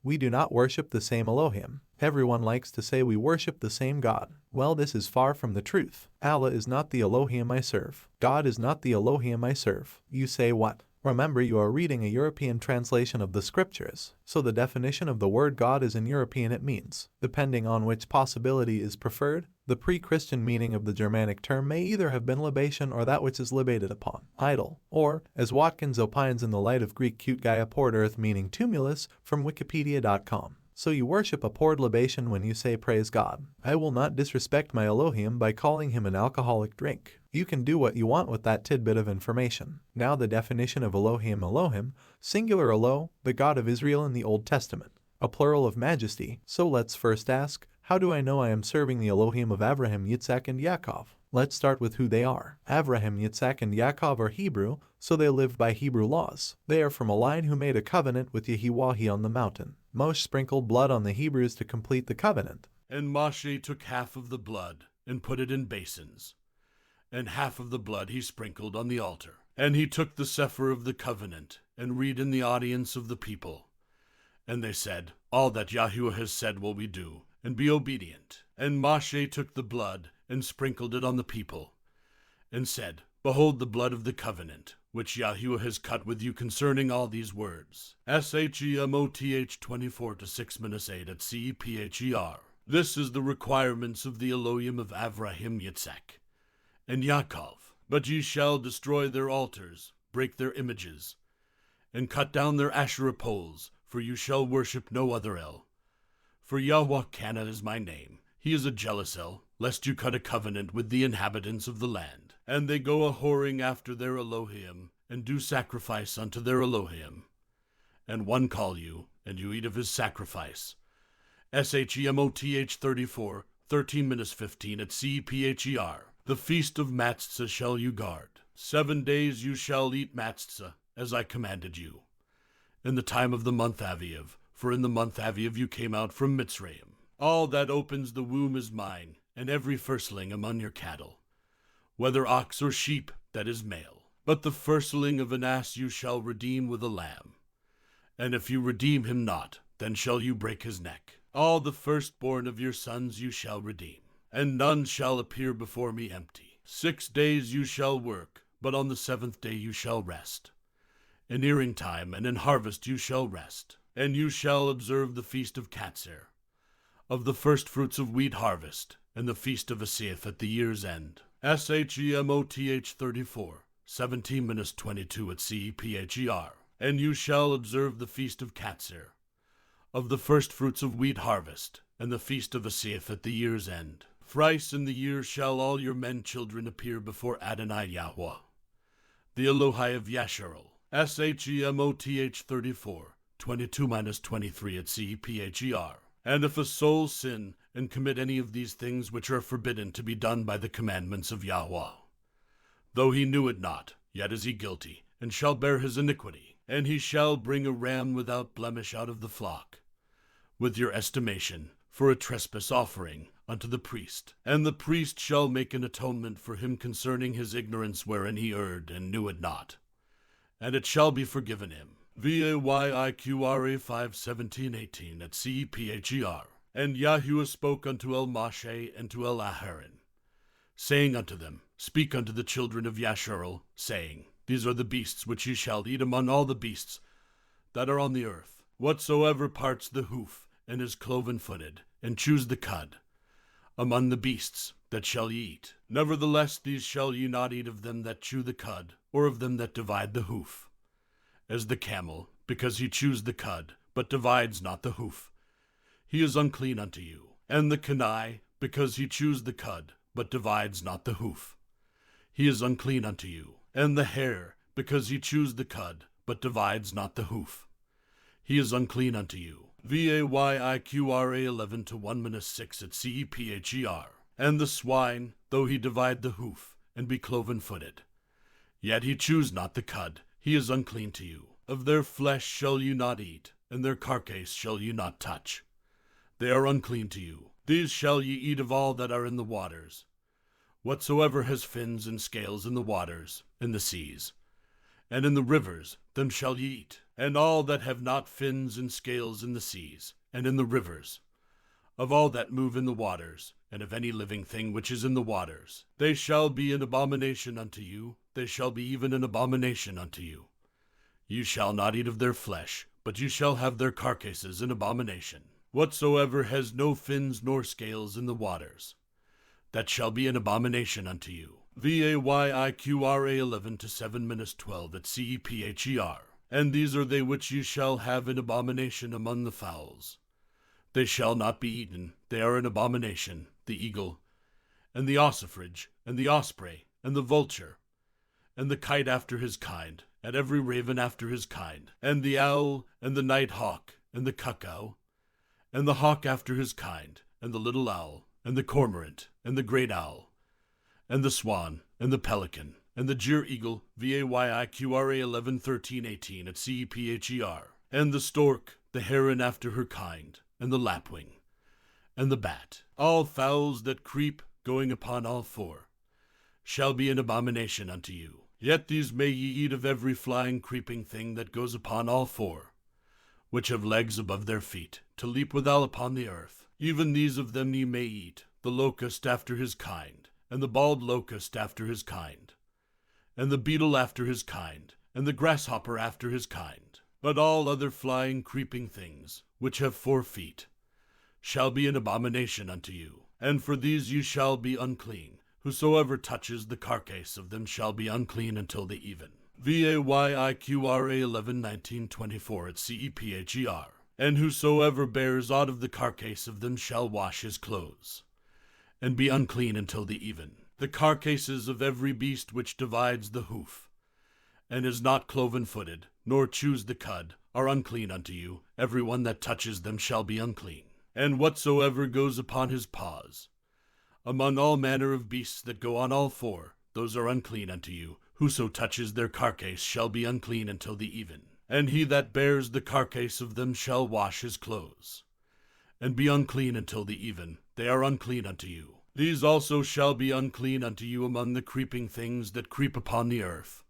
We do not worship the same Elohiym. Everyone likes to say we worship the same God. Well, this is far from the truth. Allah is not the Elohiym I serve. God is not the Elohiym I serve. You say what? Remember, you are reading a European translation of the scriptures, so the definition of the word God is in European it means, depending on which possibility is preferred, the pre-Christian meaning of the Germanic term may either have been libation or that which is libated upon, idol, or, as Watkins opines in the light of Greek cute guy poured earth meaning tumulus from wikipedia.com. So you worship a poured libation when you say praise God. I will not disrespect my Elohiym by calling him an alcoholic drink. You can do what you want with that tidbit of information. Now the definition of Elohiym. Elohiym, singular Elo, the God of Israel in the Old Testament, a plural of majesty. So let's first ask, how do I know I am serving the Elohiym of Abraham, Yitzhak, and Yaakov? Let's start with who they are. Abraham, Yitzhak, and Yaakov are Hebrew, so they lived by Hebrew laws. They are from a line who made a covenant with Yehiwahi on the mountain. Moshe sprinkled blood on the Hebrews to complete the covenant. And Moshe took half of the blood and put it in basins, and half of the blood he sprinkled on the altar. And he took the sefer of the covenant and read in the audience of the people. And they said, all that Yahuwah has said will we do, and be obedient. And Moshe took the blood and sprinkled it on the people, and said, behold the blood of the covenant, which Yahuwah has cut with you concerning all these words. Shemoth 24 to 6-8 at CEPHER. This is the requirements of the Elohiym of Avraham, Yitzhak, and Yaakov. But ye shall destroy their altars, break their images, and cut down their Asherah poles, for you shall worship no other El. For Yahweh Cana is my name. He is a jealous El, lest you cut a covenant with the inhabitants of the land. And they go a-whoring after their Elohiym, and do sacrifice unto their Elohiym. And one call you, and you eat of his sacrifice. Shemoth 34, 13-15 at CEPHER. The feast of Matzah shall you guard. 7 days you shall eat Matzah, as I commanded you. In the time of the month Aviv, for in the month Aviv you came out from Mitzrayim. All that opens the womb is mine, and every firstling among your cattle, whether ox or sheep, that is male. But the firstling of an ass you shall redeem with a lamb. And if you redeem him not, then shall you break his neck. All the firstborn of your sons you shall redeem, and none shall appear before me empty. 6 days you shall work, but on the 7th day you shall rest. In earing time and in harvest you shall rest. And you shall observe the feast of Katzir, of the firstfruits of wheat harvest, and the feast of Asaph at the year's end. Shemoth 34, 17-22 at CEPHER. And you shall observe the feast of Katzir, of the firstfruits of wheat harvest, and the feast of Asaph at the year's end. Thrice in the year shall all your men children appear before Adonai Yahweh, the Elohai of Yasharel. Shemoth 34, 22-23 at CEPHER. And if a soul sin and commit any of these things which are forbidden to be done by the commandments of Yahweh, though he knew it not, yet is he guilty, and shall bear his iniquity. And he shall bring a ram without blemish out of the flock, with your estimation, for a trespass offering unto the priest. And the priest shall make an atonement for him concerning his ignorance wherein he erred and knew it not, and it shall be forgiven him. VAYIQRA 5:17-18 at CEPHER. And Yahuwah spoke unto El Moshe and to El Aharon, saying unto them, speak unto the children of Yasharel, saying, these are the beasts which ye shall eat among all the beasts that are on the earth. Whatsoever parts the hoof, and is cloven-footed, and chews the cud, among the beasts that shall ye eat. Nevertheless these shall ye not eat of them that chew the cud, or of them that divide the hoof. As the camel, because he chews the cud, but divides not the hoof, he is unclean unto you. And the canaille, because he chews the cud, but divides not the hoof, he is unclean unto you. And the hare, because he chews the cud, but divides not the hoof, he is unclean unto you. VAYIQRA 11-1-6 at CEPHER. And the swine, though he divide the hoof, and be cloven-footed, yet he chews not the cud, he is unclean to you. Of their flesh shall you not eat, and their carcass shall you not touch. They are unclean to you. These shall ye eat of all that are in the waters, whatsoever has fins and scales in the waters, in the seas, and in the rivers them shall ye eat, and all that have not fins and scales in the seas, and in the rivers, of all that move in the waters, and of any living thing which is in the waters. They shall be an abomination unto you, they shall be even an abomination unto you. You shall not eat of their flesh, but you shall have their carcasses an abomination. Whatsoever has no fins nor scales in the waters, that shall be an abomination unto you. VAYIQRA 11 to 7-12 at CEPHER. And these are they which you shall have an abomination among the fowls. They shall not be eaten, they are an abomination, the eagle, and the ossifrage, and the osprey, and the vulture, and the kite after his kind, and every raven after his kind, and the owl, and the night hawk, and the cuckoo, and the hawk after his kind, and the little owl, and the cormorant, and the great owl, and the swan, and the pelican, and the gyre eagle, VAYIQRA 11, 13, 18 at CEPHER, and the stork, the heron after her kind, and the lapwing, and the bat. All fowls that creep, going upon all four, shall be an abomination unto you. Yet these may ye eat of every flying creeping thing that goes upon all four, which have legs above their feet, to leap withal upon the earth. Even these of them ye may eat, the locust after his kind, and the bald locust after his kind, and the beetle after his kind, and the grasshopper after his kind. But all other flying creeping things, which have 4 feet, shall be an abomination unto you. And for these you shall be unclean. Whosoever touches the carcase of them shall be unclean until the even. VAYIQRA 11, 19, 24 at CEPHER. And whosoever bears aught of the carcase of them shall wash his clothes, and be unclean until the even. The carcases of every beast which divides the hoof, and is not cloven-footed, nor chews the cud, are unclean unto you. Every one that touches them shall be unclean. And whatsoever goes upon his paws, among all manner of beasts that go on all 4, those are unclean unto you. Whoso touches their carcase shall be unclean until the even. And he that bears the carcase of them shall wash his clothes, and be unclean until the even. They are unclean unto you. These also shall be unclean unto you among the creeping things that creep upon the earth,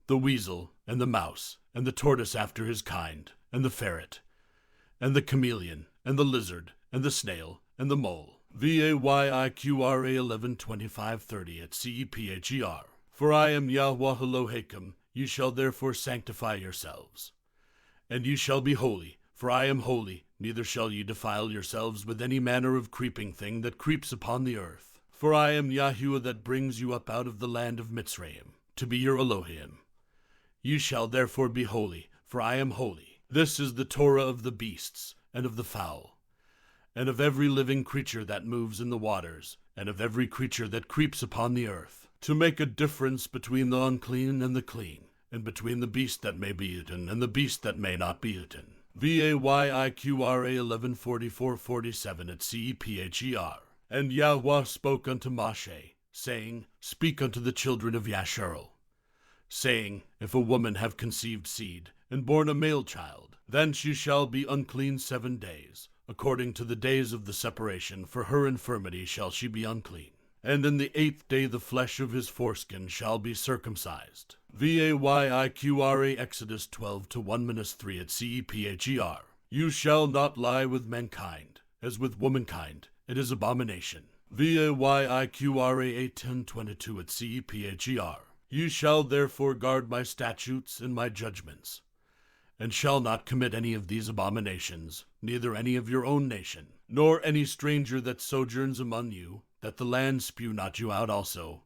the weasel, and the mouse, and the tortoise after his kind, and the ferret, and the chameleon, and the lizard, and the snail, and the mole. VAYIQRA 11, 25, 30 at CEPHER. For I am Yahweh Elohiym, ye shall therefore sanctify yourselves. And ye shall be holy, for I am holy, neither shall ye defile yourselves with any manner of creeping thing that creeps upon the earth. For I am Yahuwah that brings you up out of the land of Mitzrayim, to be your Elohiym. Ye shall therefore be holy, for I am holy. This is the Torah of the beasts, and of the fowl, and of every living creature that moves in the waters, and of every creature that creeps upon the earth, to make a difference between the unclean and the clean, and between the beast that may be eaten and the beast that may not be eaten. VAYIQRA 11, 44, 47 at CEPHER. And Yahweh spoke unto Moshe, saying, Speak unto the children of Yasharel, saying, If a woman have conceived seed, and born a male child, then she shall be unclean 7 days. According to the days of the separation, for her infirmity shall she be unclean. And in the 8th day the flesh of his foreskin shall be circumcised. VAYIQRA Exodus 12 to 1-3 at CEPHER. You shall not lie with mankind, as with womankind, it is abomination. VAYIQRA 8:10-22 at CEPHER. You shall therefore guard my statutes and my judgments, and shall not commit any of these abominations, neither any of your own nation, nor any stranger that sojourns among you, that the land spew not you out also,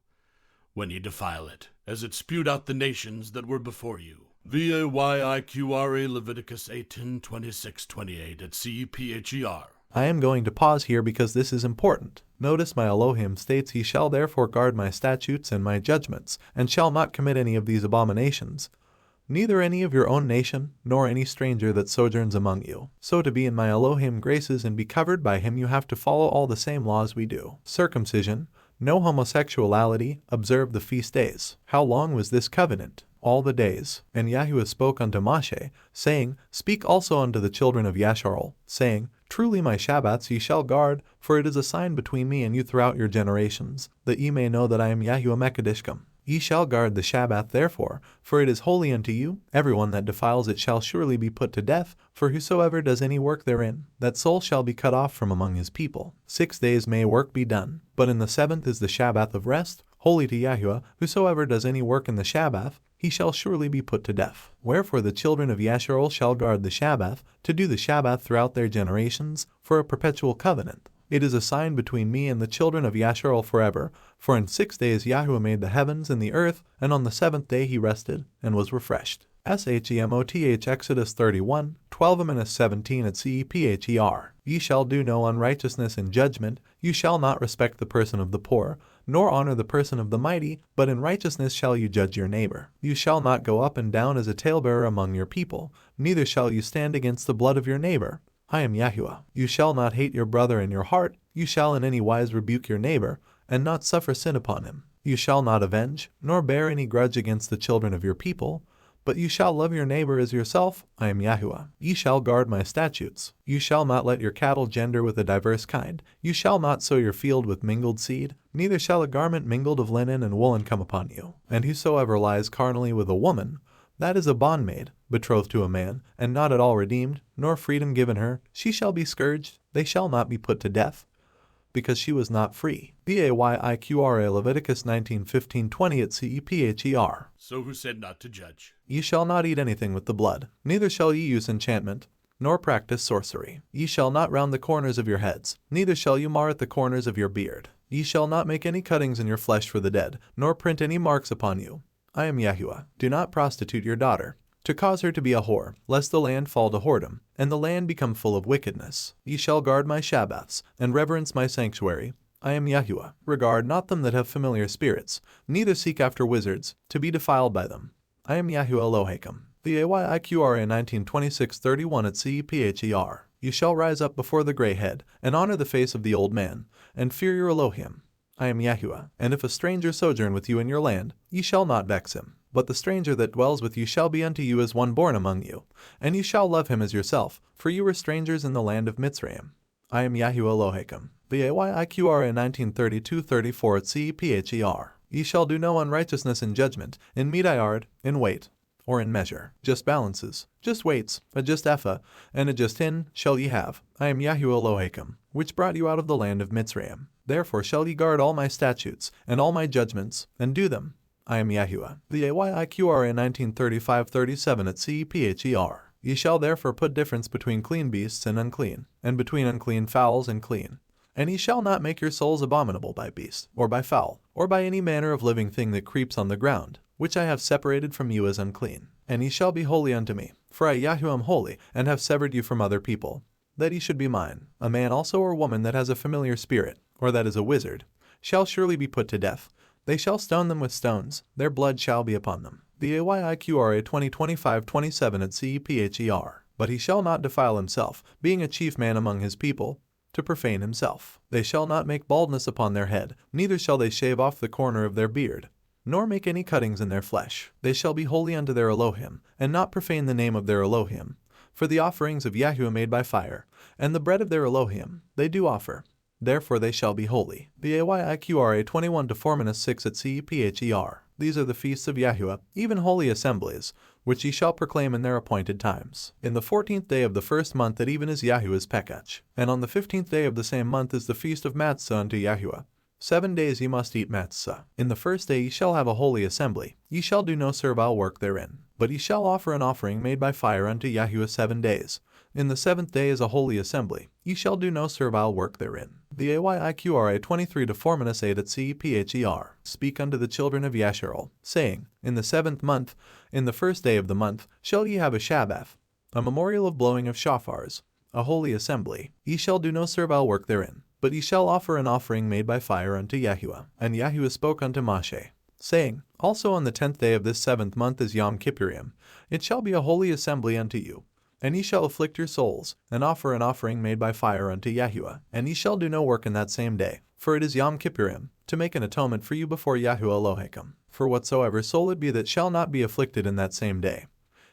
when ye defile it, as it spewed out the nations that were before you. VAYIQRA Leviticus 18:26-28 at CEPHER. I am going to pause here because this is important. Notice my Elohiym states, He shall therefore guard my statutes and my judgments, and shall not commit any of these abominations, neither any of your own nation, nor any stranger that sojourns among you. So to be in my Elohiym graces and be covered by Him, you have to follow all the same laws we do. Circumcision, no homosexuality, observe the feast days. How long was this covenant? All the days. And Yahuwah spoke unto Moshe, saying, Speak also unto the children of Yasharel, saying, Truly my Shabbats ye shall guard, for it is a sign between me and you throughout your generations, that ye may know that I am Yahuwah Mekadishkem. Ye shall guard the Shabbath therefore, for it is holy unto you. Everyone that defiles it shall surely be put to death, for whosoever does any work therein, that soul shall be cut off from among his people. 6 days may work be done, but in the 7th is the Shabbath of rest, holy to Yahuwah. Whosoever does any work in the Shabbath, he shall surely be put to death. Wherefore the children of Yasharel shall guard the Shabbath, to do the Shabbath throughout their generations, for a perpetual covenant. It is a sign between me and the children of Yasharel forever, for in 6 days Yahuwah made the heavens and the earth, and on the 7th day he rested, and was refreshed. Shemoth Exodus 31, 12-17 at CEPHER. Ye shall do no unrighteousness in judgment, you shall not respect the person of the poor, nor honor the person of the mighty, but in righteousness shall you judge your neighbor. You shall not go up and down as a talebearer among your people, neither shall you stand against the blood of your neighbor. I am Yahuwah. You shall not hate your brother in your heart, you shall in any wise rebuke your neighbor, and not suffer sin upon him. You shall not avenge, nor bear any grudge against the children of your people, but you shall love your neighbor as yourself. I am Yahuwah. Ye shall guard my statutes. You shall not let your cattle gender with a diverse kind. You shall not sow your field with mingled seed, neither shall a garment mingled of linen and woolen come upon you. And whosoever lies carnally with a woman, that is a bondmaid, betrothed to a man, and not at all redeemed, nor freedom given her, she shall be scourged. They shall not be put to death, because she was not free. Bayqra Leviticus 19:15-20 at CEPHER. So who said not to judge? Ye shall not eat anything with the blood, neither shall ye use enchantment, nor practice sorcery. Ye shall not round the corners of your heads, neither shall you mar at the corners of your beard. Ye shall not make any cuttings in your flesh for the dead, nor print any marks upon you. I am Yahuwah. Do not prostitute your daughter, to cause her to be a whore, lest the land fall to whoredom, and the land become full of wickedness. Ye shall guard my Shabbaths, and reverence my sanctuary. I am Yahuwah. Regard not them that have familiar spirits, neither seek after wizards, to be defiled by them. I am Yahuwah Elohiym. The Ayqra 19:26-31 at CEPHER. You shall rise up before the gray head, and honor the face of the old man, and fear your Elohiym. I am Yahuwah. And if a stranger sojourn with you in your land, ye shall not vex him. But the stranger that dwells with you shall be unto you as one born among you, and ye shall love him as yourself, for you were strangers in the land of Mitzrayim. I am Yahuwah Elohiym. The Ayqra 19:32-34 at CEPHER. Ye shall do no unrighteousness in judgment, in medayard, in weight, or in measure. Just balances, just weights, a just ephah, and a just hin shall ye have. I am Yahuwah Elohiym, which brought you out of the land of Mitzrayim. Therefore shall ye guard all my statutes, and all my judgments, and do them. I am Yahuwah. The Ayqra 19:35-37 at CEPHER. Ye shall therefore put difference between clean beasts and unclean, and between unclean fowls and clean. And ye shall not make your souls abominable by beast, or by fowl, or by any manner of living thing that creeps on the ground, which I have separated from you as unclean. And ye shall be holy unto me, for I Yahuwah am holy, and have severed you from other people, that ye should be mine. A man also or woman that has a familiar spirit, or that is a wizard, shall surely be put to death. They shall stone them with stones, their blood shall be upon them. The Ayqra 20:25-27 at CEPHER. But he shall not defile himself, being a chief man among his people, to profane himself. They shall not make baldness upon their head, neither shall they shave off the corner of their beard, nor make any cuttings in their flesh. They shall be holy unto their Elohiym, and not profane the name of their Elohiym. For the offerings of Yahuwah made by fire, and the bread of their Elohiym, they do offer. Therefore they shall be holy. The Ayqra 21-4-6 at CEPHER. These are the feasts of Yahuwah, even holy assemblies, which ye shall proclaim in their appointed times. In the 14th day of the first month at even is Yahuwah's Pekach, and on the 15th day of the same month is the feast of Matzah unto Yahuwah. 7 days ye must eat matzah. In the first day ye shall have a holy assembly. Ye shall do no servile work therein. But ye shall offer an offering made by fire unto Yahuwah 7 days. In the 7th day is a holy assembly. Ye shall do no servile work therein. The Ayqra 23-4-8 at CEPHER. Speak unto the children of Yasharel, saying, In the 7th month, in the first day of the month, shall ye have a Shabbath, a memorial of blowing of shofars, a holy assembly. Ye shall do no servile work therein. But ye shall offer an offering made by fire unto Yahuwah. And Yahuwah spoke unto Moshe, saying, Also on the 10th day of this 7th month is Yom Kippurim. It shall be a holy assembly unto you. And ye shall afflict your souls, and offer an offering made by fire unto Yahuwah. And ye shall do no work in that same day, for it is Yom Kippurim, to make an atonement for you before Yahuwah Elohiym. For whatsoever soul it be that shall not be afflicted in that same day,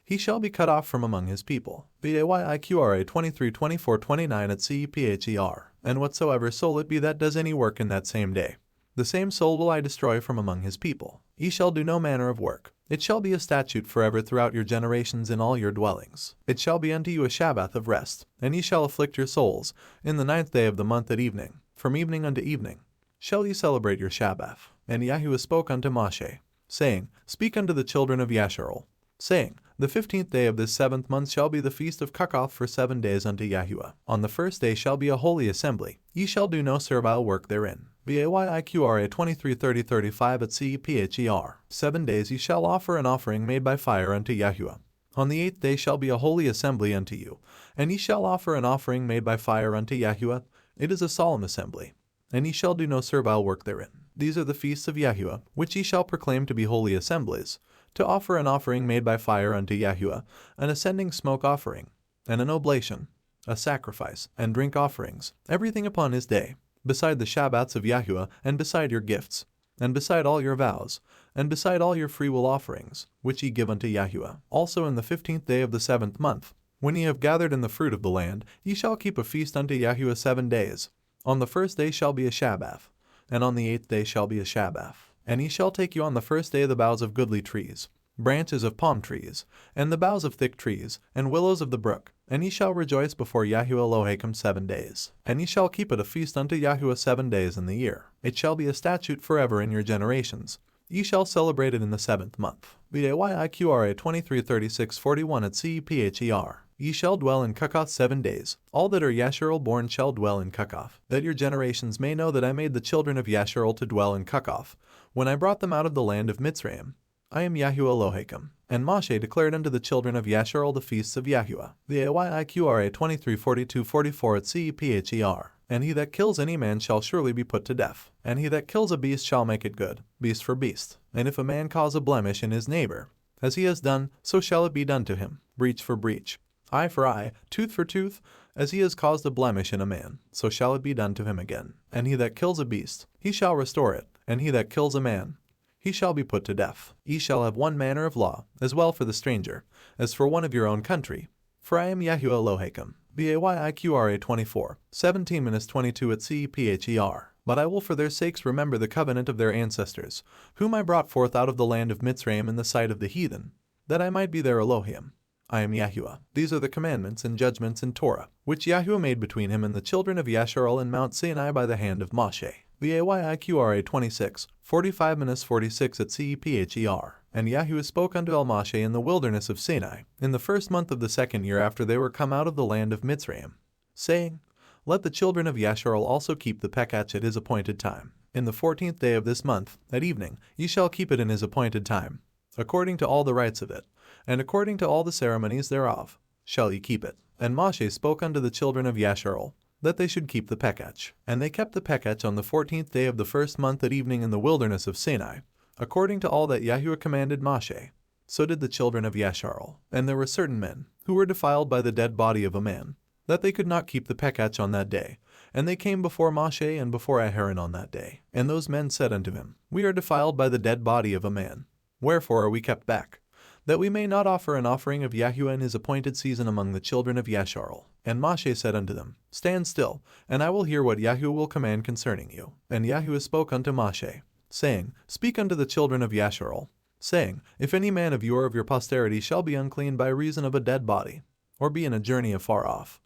he shall be cut off from among his people. Bayqra 23-24-29 at CEPHER. And whatsoever soul it be that does any work in that same day, the same soul will I destroy from among his people. Ye shall do no manner of work. It shall be a statute forever throughout your generations in all your dwellings. It shall be unto you a Shabbath of rest, and ye shall afflict your souls. In the 9th day of the month at evening, from evening unto evening, shall ye celebrate your Shabbath. And Yahuwah spoke unto Moshe, saying, Speak unto the children of Yasharel, saying, The 15th day of this 7th month shall be the feast of Cuckoff for 7 days unto Yahuwah. On the first day shall be a holy assembly. Ye shall do no servile work therein. Bayiqra 23:30-35 at CEPHER. 7 days ye shall offer an offering made by fire unto Yahuwah. On the 8th day shall be a holy assembly unto you, and ye shall offer an offering made by fire unto Yahuwah. It is a solemn assembly, and ye shall do no servile work therein. These are the feasts of Yahuwah, which ye shall proclaim to be holy assemblies, to offer an offering made by fire unto Yahuwah, an ascending smoke offering, and an oblation, a sacrifice, and drink offerings, everything upon his day, beside the Shabbats of Yahuwah, and beside your gifts, and beside all your vows, and beside all your freewill offerings, which ye give unto Yahuwah. Also in the 15th day of the 7th month, when ye have gathered in the fruit of the land, ye shall keep a feast unto Yahuwah 7 days. On the first day shall be a Shabbath, and on the 8th day shall be a Shabbath. And ye shall take you on the first day the boughs of goodly trees, branches of palm trees, and the boughs of thick trees, and willows of the brook, and ye shall rejoice before Yahuwah Elohiym 7 days. And ye shall keep it a feast unto Yahuwah 7 days in the year. It shall be a statute forever in your generations. Ye shall celebrate it in the 7th month. Bayiqra 23:36-41 at CEPHER. Ye shall dwell in Cuckoth 7 days. All that are Yasharel born shall dwell in Cuckoth, that your generations may know that I made the children of Yasharel to dwell in Cuckoth, when I brought them out of the land of Mitzrayim. I am Yahuwah Elohiym. And Moshe declared unto the children of Yasharel the feasts of Yahuwah. Bayiqra 23:42-44 at CEPHER. And he that kills any man shall surely be put to death. And he that kills a beast shall make it good, beast for beast. And if a man cause a blemish in his neighbor, as he has done, so shall it be done to him, breach for breach, eye for eye, tooth for tooth, as he has caused a blemish in a man, so shall it be done to him again. And he that kills a beast, he shall restore it, and he that kills a man, he shall be put to death. Ye shall have one manner of law, as well for the stranger, as for one of your own country. For I am Yahuwah Elohiym. Bayiqra 24:17-22 at CEPHER. But I will for their sakes remember the covenant of their ancestors, whom I brought forth out of the land of Mitzrayim in the sight of the heathen, that I might be their Elohiym. I am Yahuwah. These are the commandments and judgments in Torah, which Yahuwah made between him and the children of Yasharel in Mount Sinai by the hand of Moshe. Bayiqra 26:45-46 at CEPHER. And Yahuwah spoke unto El Moshe in the wilderness of Sinai, in the 1st month of the 2nd year after they were come out of the land of Mitzrayim, saying, Let the children of Yasharel also keep the Pekach at his appointed time. In the 14th day of this month, at evening, ye shall keep it in his appointed time, according to all the rites of it, and according to all the ceremonies thereof, shall ye keep it. And Moshe spoke unto the children of Yasharel, that they should keep the Pekach. And they kept the Pekach on the 14th day of the 1st month at evening in the wilderness of Sinai, according to all that Yahuwah commanded Moshe. So did the children of Yasharel. And there were certain men, who were defiled by the dead body of a man, that they could not keep the Pekach on that day. And they came before Moshe and before Aharon on that day. And those men said unto him, We are defiled by the dead body of a man. Wherefore are we kept back? That we may not offer an offering of Yahuwah in his appointed season among the children of Yasharel. And Moshe said unto them, Stand still, and I will hear what Yahuwah will command concerning you. And Yahuwah spoke unto Moshe, saying, Speak unto the children of Yasharel, saying, If any man of you or of your posterity shall be unclean by reason of a dead body, or be in a journey afar off,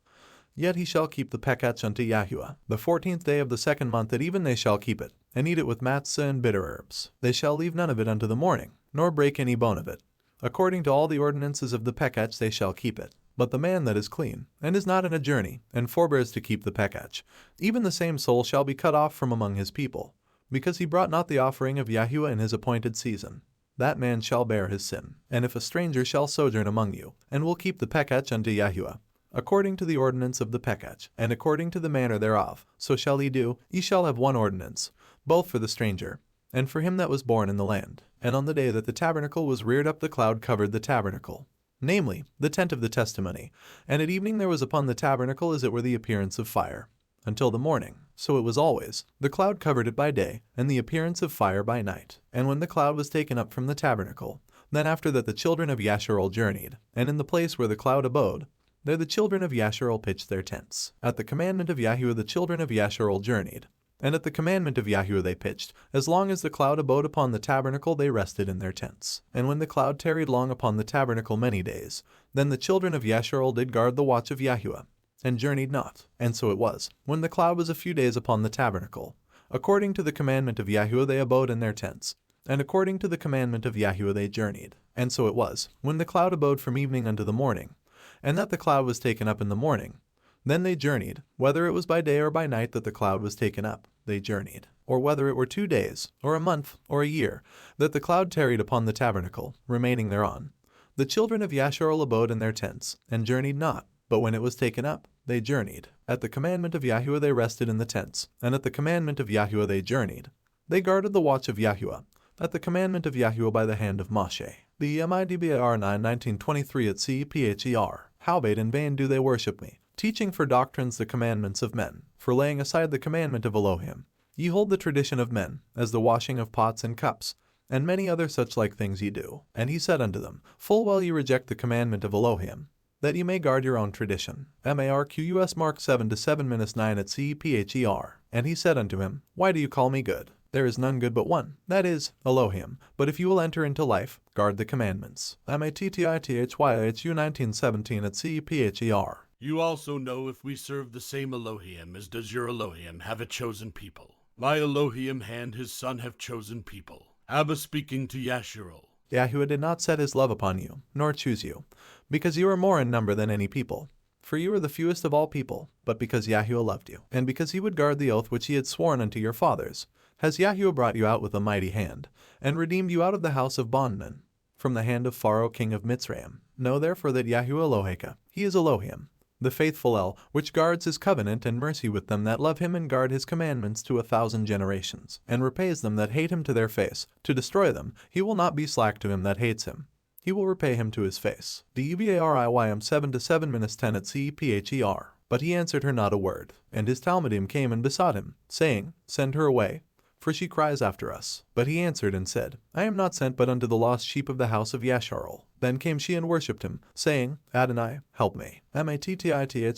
yet he shall keep the Pekach unto Yahuwah. The 14th day of the 2nd month at even they shall keep it, and eat it with matzah and bitter herbs. They shall leave none of it unto the morning, nor break any bone of it. According to all the ordinances of the Pekach they shall keep it. But the man that is clean, and is not in a journey, and forbears to keep the Pekach, even the same soul shall be cut off from among his people, because he brought not the offering of Yahuwah in his appointed season. That man shall bear his sin. And if a stranger shall sojourn among you, and will keep the Pekach unto Yahuwah, according to the ordinance of the Pekach, and according to the manner thereof, so shall he do. Ye shall have one ordinance, both for the stranger, and for him that was born in the land. And on the day that the tabernacle was reared up, the cloud covered the tabernacle, namely, the tent of the testimony. And at evening there was upon the tabernacle as it were the appearance of fire, until the morning. So it was always. The cloud covered it by day, and the appearance of fire by night. And when the cloud was taken up from the tabernacle, then after that the children of Yasharel journeyed, and in the place where the cloud abode, there the children of Yasharel pitched their tents. At the commandment of Yahuwah the children of Yasharel journeyed, And at the commandment of Yahuwah they pitched. As long as the cloud abode upon the tabernacle, they rested in their tents. And when the cloud tarried long upon the tabernacle many days, then the children of Yasharel did guard the watch of Yahuwah, and journeyed not. And so it was, when the cloud was a few days upon the tabernacle. According to the commandment of Yahuwah they abode in their tents, and according to the commandment of Yahuwah they journeyed. And so it was, when the cloud abode from evening unto the morning, and that the cloud was taken up in the morning, then they journeyed, whether it was by day or by night that the cloud was taken up, they journeyed. Or whether it were 2 days, or a month, or a year, that the cloud tarried upon the tabernacle, remaining thereon. The children of Yasharel abode in their tents, and journeyed not, but when it was taken up, they journeyed. At the commandment of Yahuwah they rested in the tents, and at the commandment of Yahuwah they journeyed. They guarded the watch of Yahuwah, at the commandment of Yahuwah by the hand of Moshe. The MIDBAR 9:1923 at CEPHER. Howbeit in vain do they worship me, teaching for doctrines the commandments of men, for laying aside the commandment of Elohiym. Ye hold the tradition of men, as the washing of pots and cups, and many other such like things ye do. And he said unto them, full well ye reject the commandment of Elohiym, that ye may guard your own tradition. MARQUS Mark 7:7-9 at CEPHER. And he said unto him, why do you call me good? There is none good but one, that is, Elohiym. But if you will enter into life, guard the commandments. MATTITHYHU 19:17 at CEPHER. You also know if we serve the same Elohiym as does your Elohiym have a chosen people. My Elohiym hand his son have chosen people. Abba speaking to Yasharel. Yahuwah did not set his love upon you, nor choose you, because you are more in number than any people. For you are the fewest of all people, but because Yahuwah loved you, and because he would guard the oath which he had sworn unto your fathers, has Yahuwah brought you out with a mighty hand, and redeemed you out of the house of bondmen, from the hand of Pharaoh king of Mitzrayim. Know therefore that Yahuwah Eloheka, he is Elohiym, the faithful El, which guards his covenant and mercy with them that love him and guard his commandments to 1,000 generations, and repays them that hate him to their face. To destroy them, he will not be slack to him that hates him. He will repay him to his face. DUBARIYM 7:7-10 at CEPHER. But he answered her not a word. And his Talmudim came and besought him, saying, send her away, for she cries after us. But he answered and said, I am not sent but unto the lost sheep of the house of Yasharel. Then came she and worshipped him, saying, Adonai, help me. MATTITHYHU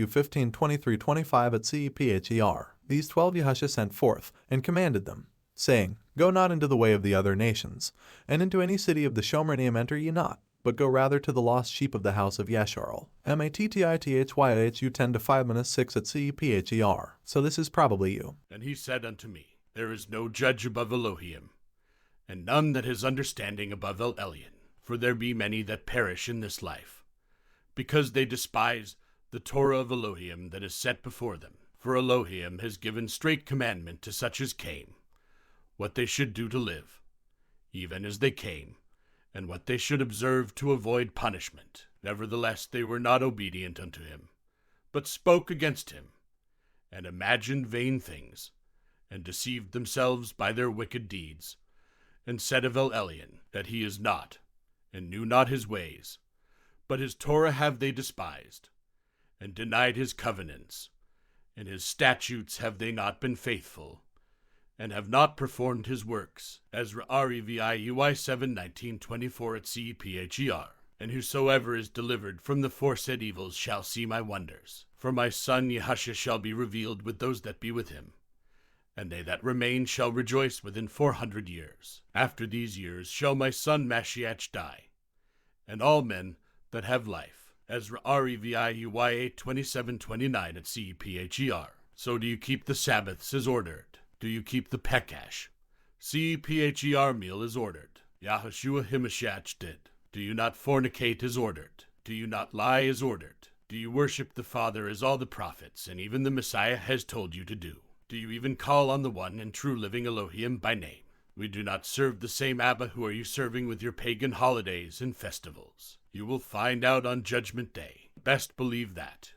15:23-25 at CEPHER. These 12 Yahusha sent forth, and commanded them, saying, Go not into the way of the other nations, and into any city of the Shomranim enter ye not, but go rather to the lost sheep of the house of Yasharel. MATTITHYHU 10:5-6 at CEPHER. So this is probably you. And he said unto me, there is no judge above Elohiym, and none that has understanding above Elyon. For there be many that perish in this life, because they despise the Torah of Elohiym that is set before them. For Elohiym has given straight commandment to such as came, what they should do to live, even as they came, and what they should observe to avoid punishment. Nevertheless they were not obedient unto him, but spoke against him, and imagined vain things, and deceived themselves by their wicked deeds, and said of Elyon that he is not, and knew not his ways. But his Torah have they despised, and denied his covenants, and his statutes have they not been faithful, and have not performed his works, as REVIUI 7:19-24 at CEPHER. And whosoever is delivered from the foresaid evils shall see my wonders. For my son Yahusha shall be revealed with those that be with him, and they that remain shall rejoice within 400 years. After these years shall my son Mashiach die, and all men that have life, as REVIUY 27:29 at CEPHER. So do you keep the Sabbaths as ordered? Do you keep the Pekash? CEPHER meal is ordered. Yahushua Himashach did. Do you not fornicate as ordered? Do you not lie as ordered? Do you worship the Father as all the prophets, and even the Messiah has told you to do? Do you even call on the one and true living Elohiym by name? We do not serve the same Abba who are you serving with your pagan holidays and festivals. You will find out on Judgment Day. Best believe that.